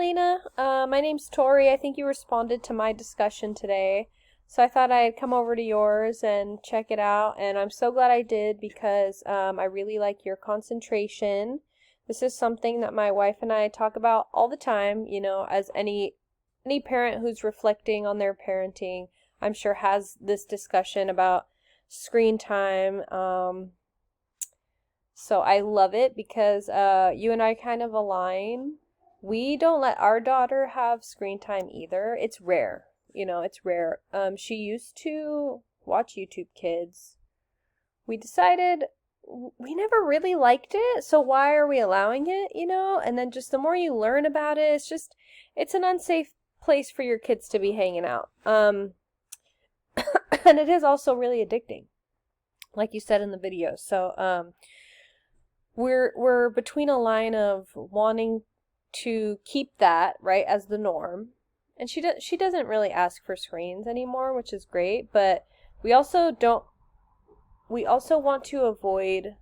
Lena. My name's Tori. I think you responded to my discussion today. So I thought I'd come over to yours and check it out. And I'm so glad I did because I really like your concentration. This is something that my wife and I talk about all the time, as any parent who's reflecting on their parenting, I'm sure has this discussion about screen time. So I love it because you and I kind of align. We don't let our daughter have screen time either. It's rare. It's rare. She used to watch YouTube Kids. We decided we never really liked it, so why are we allowing it, And then just the more you learn about it, it's an unsafe place for your kids to be hanging out. And it is also really addicting, like you said in the video. So, we're between a line of wanting to keep that right as the norm, and she doesn't really ask for screens anymore, which is great, but we also want to avoid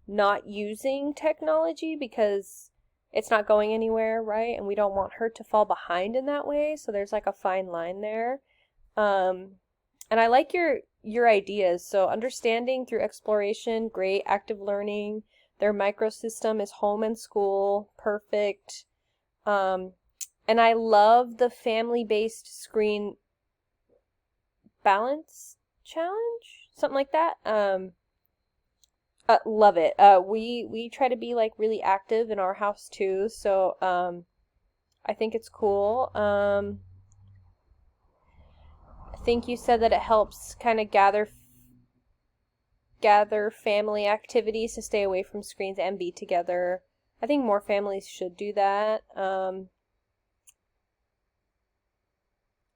not using technology because it's not going anywhere, right? And we don't want her to fall behind in that way, so there's like a fine line there. And I like your ideas. So understanding through exploration, great. Active learning, their microsystem is home and school, perfect. And I love the family-based screen balance challenge, something like that. Love it. We try to be like really active in our house too, so I think it's cool. I think you said that it helps kind of gather family activities to stay away from screens and be together. I think more families should do that.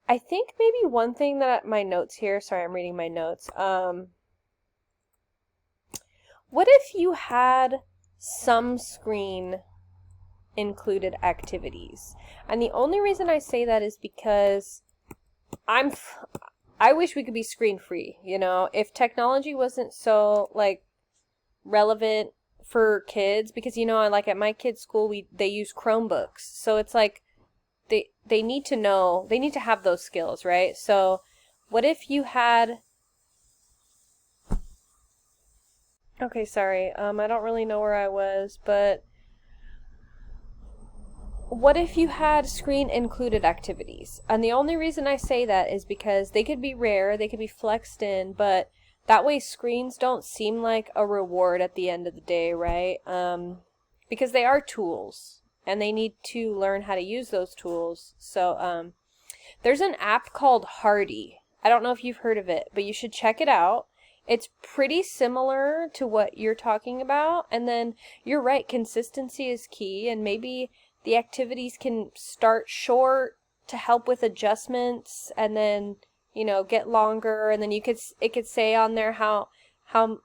I think maybe one thing that my notes here, sorry, I'm reading my notes. What if you had some screen included activities? And the only reason I say that is because I wish we could be screen free, if technology wasn't so like relevant for kids, because like at my kids' school they use Chromebooks. So it's like they need to have those skills, right? So what if you had Okay, sorry. I don't really know where I was, but what if you had screen included activities? And the only reason I say that is because they could be rare, they could be flexed in, but that way screens don't seem like a reward at the end of the day, right? Because they are tools and they need to learn how to use those tools. So, there's an app called Hardy. I don't know if you've heard of it, but you should check it out. It's pretty similar to what you're talking about. And then you're right, consistency is key, and maybe the activities can start short to help with adjustments, and then, get longer, and then it could say on there how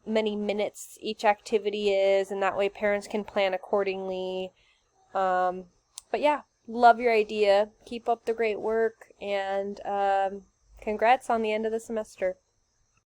many minutes each activity is, and that way parents can plan accordingly. But yeah, love your idea. Keep up the great work, and congrats on the end of the semester.